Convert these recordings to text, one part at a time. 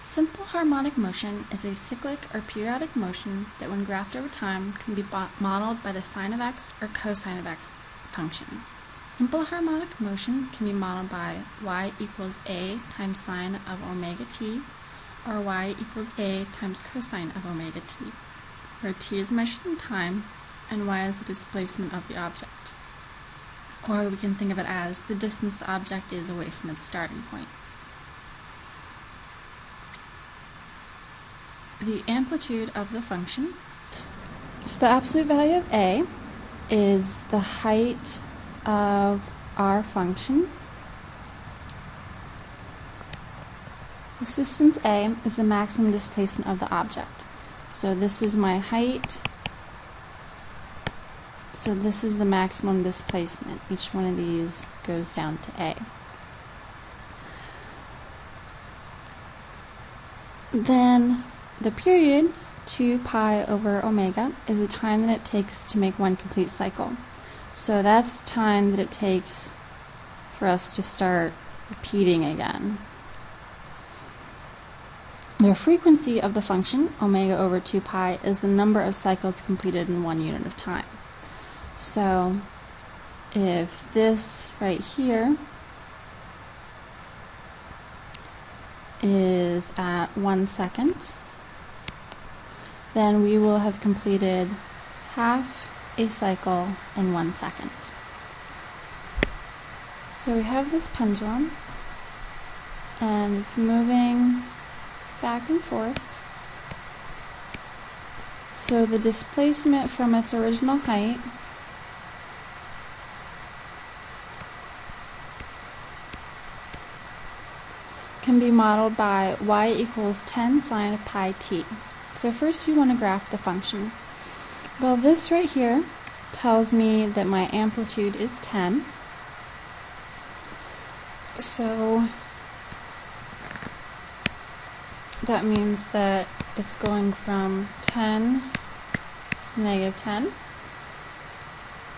Simple harmonic motion is a cyclic or periodic motion that when graphed over time can be modeled by the sine of x or cosine of x function. Simple harmonic motion can be modeled by y equals a times sine of omega t, or y equals a times cosine of omega t, where t is measured in time and y is the displacement of the object. Or we can think of it as the distance the object is away from its starting point. The amplitude of the function. So the absolute value of a is the height of our function. This distance a is the maximum displacement of the object. So this is my height. So this is the maximum displacement. Each one of these goes down to a. Then the period, 2 pi over omega, is the time that it takes to make one complete cycle. So that's the time that it takes for us to start repeating again. The frequency of the function, omega over 2 pi, is the number of cycles completed in 1 unit of time. So if this right here is at 1 second, then we will have completed half a cycle in 1 second. So we have this pendulum, and it's moving back and forth. So the displacement from its original height can be modeled by y equals 10 sine of pi t. So first we want to graph the function. Well, this right here tells me that my amplitude is 10. So that means that it's going from 10 to negative 10.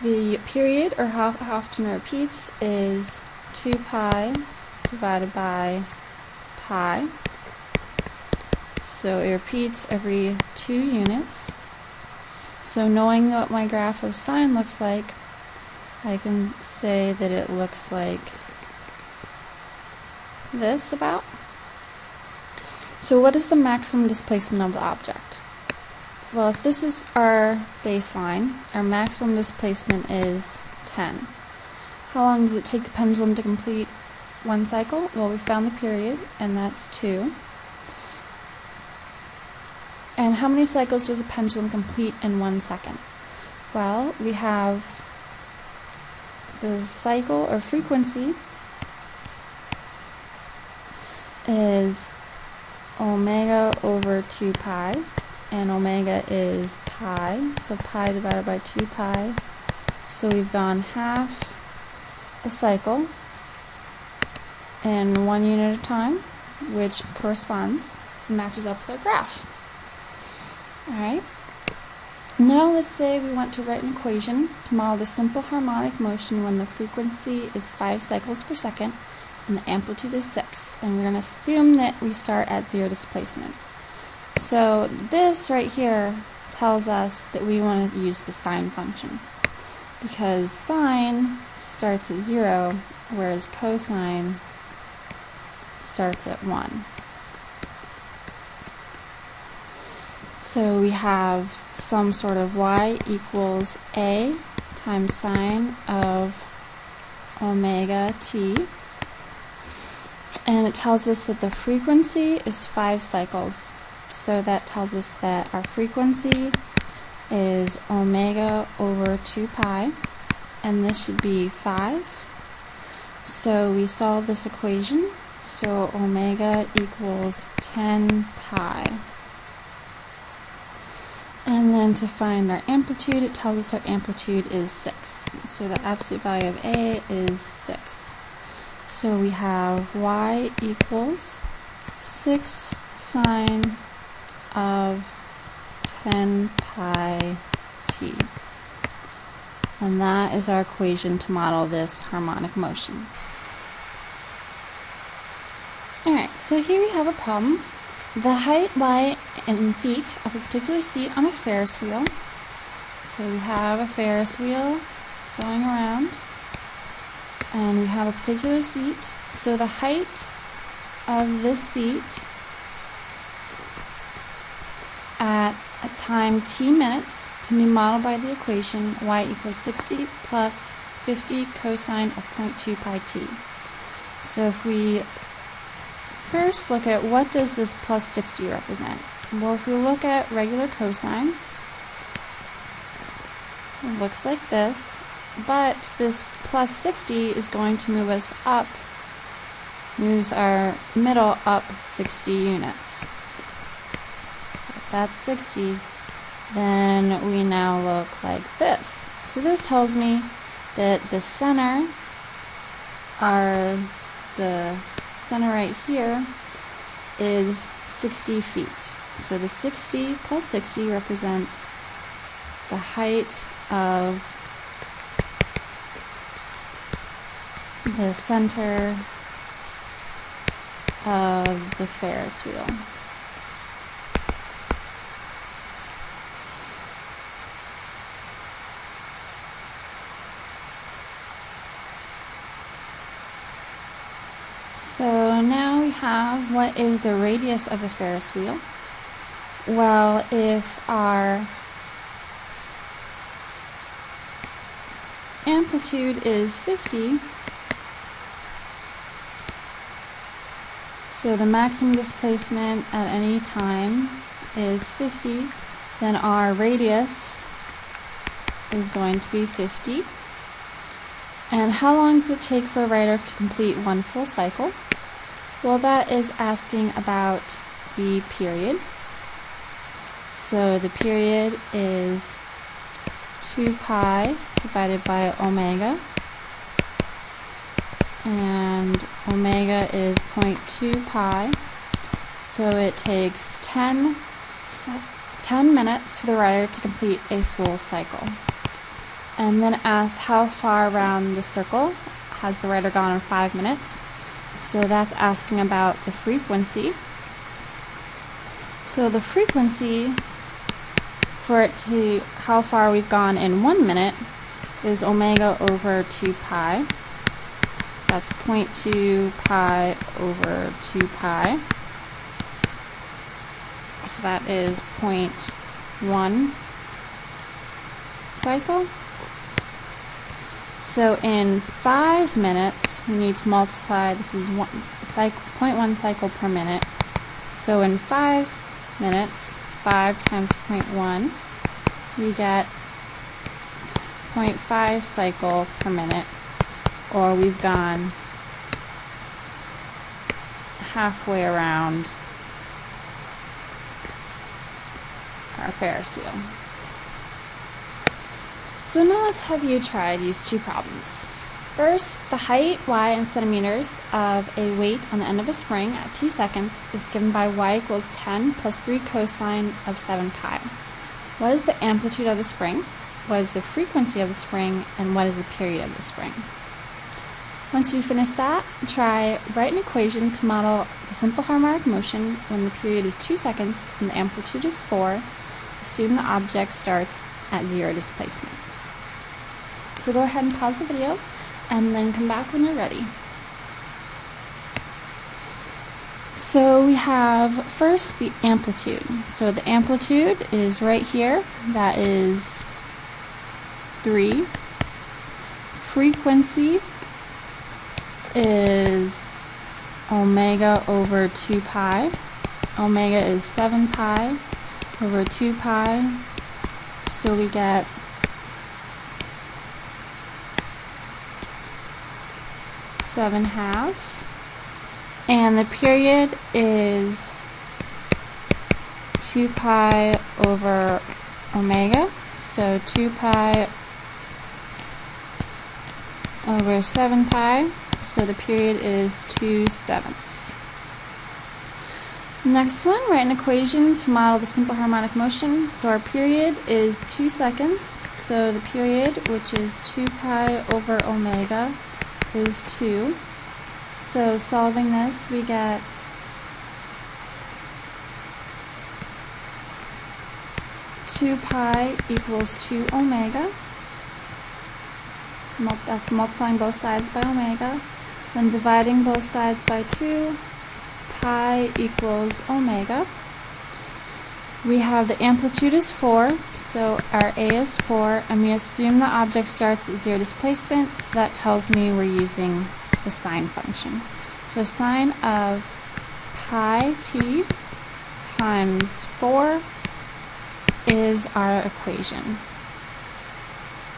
The period, or how often it repeats, is 2 pi divided by pi. So it repeats every 2 units. So knowing what my graph of sine looks like, I can say that it looks like this about. So what is the maximum displacement of the object? Well, if this is our baseline, our maximum displacement is 10. How long does it take the pendulum to complete one cycle? Well, we found the period, and that's 2. And how many cycles does the pendulum complete in 1 second? Well, we have the cycle or frequency is omega over 2 pi, and omega is pi, so pi divided by 2 pi. So we've gone half a cycle in 1 unit of time, which corresponds and matches up with our graph. Alright, now let's say we want to write an equation to model the simple harmonic motion when the frequency is 5 cycles per second and the amplitude is 6. And we're going to assume that we start at 0 displacement. So this right here tells us that we want to use the sine function, because sine starts at 0, whereas cosine starts at 1. So we have some sort of y equals a times sine of omega t, and it tells us that the frequency is 5 cycles. So that tells us that our frequency is omega over 2 pi, and this should be 5. So we solve this equation. So omega equals 10 pi. And then to find our amplitude, it tells us our amplitude is 6. So the absolute value of a is 6. So we have y equals 6 sine of 10 pi t. And that is our equation to model this harmonic motion. Alright, so here we have a problem the height, y, in feet of a particular seat on a Ferris wheel. So we have a Ferris wheel going around, and we have a particular seat. So the height of this seat at a time t minutes can be modeled by the equation y equals 60 plus 50 cosine of 0.2 pi t. So if we first look at what does this plus 60 represent? Well, if we look at regular cosine, it looks like this, but this plus 60 is going to move us up, moves our middle up 60 units. So if that's 60, then we now look like this. So this tells me that the center right here is 60 feet. So the 60 plus 60 represents the height of the center of the Ferris wheel. So now we have what is the radius of the Ferris wheel. Well, if our amplitude is 50, so the maximum displacement at any time is 50, then our radius is going to be 50. And how long does it take for a rider to complete one full cycle? Well, that is asking about the period. So the period is 2 pi divided by omega, and omega is 0.2 pi, so it takes 10 minutes for the rider to complete a full cycle. And then asks how far around the circle has the rider gone in 5 minutes. So that's asking about the frequency. So the frequency for it to how far we've gone in 1 minute is omega over 2 pi. That's 0.2 pi over 2 pi. So that is 0.1 cycle. So in 5 minutes, we need to multiply, this is 0.1 cycle per minute. So in 5 minutes, 5 times 0.1, we get 0.5 cycle per minute, or we've gone halfway around our Ferris wheel. So now let's have you try these two problems. First, the height, y, in centimeters of a weight on the end of a spring at t seconds is given by y equals 10 plus 3 cosine of 7 pi. What is the amplitude of the spring? What is the frequency of the spring? And what is the period of the spring? Once you finish that, write an equation to model the simple harmonic motion when the period is 2 seconds and the amplitude is 4. Assume the object starts at 0 displacement. So go ahead and pause the video and then come back when you're ready. So we have first the amplitude. So the amplitude is right here. That is 3. Frequency is omega over 2 pi. Omega is 7 pi over 2 pi. So we get 7/2, and the period is 2 pi over omega, so 2 pi over 7 pi, so the period is 2/7. Next one, write an equation to model the simple harmonic motion. So our period is 2 seconds, so the period, which is 2 pi over omega, is 2. So solving this, we get 2 pi equals 2 omega. That's multiplying both sides by omega. Then dividing both sides by 2, pi equals omega. We have the amplitude is 4, so our A is 4, and we assume the object starts at 0 displacement, so that tells me we're using the sine function. So sine of pi t times 4 is our equation.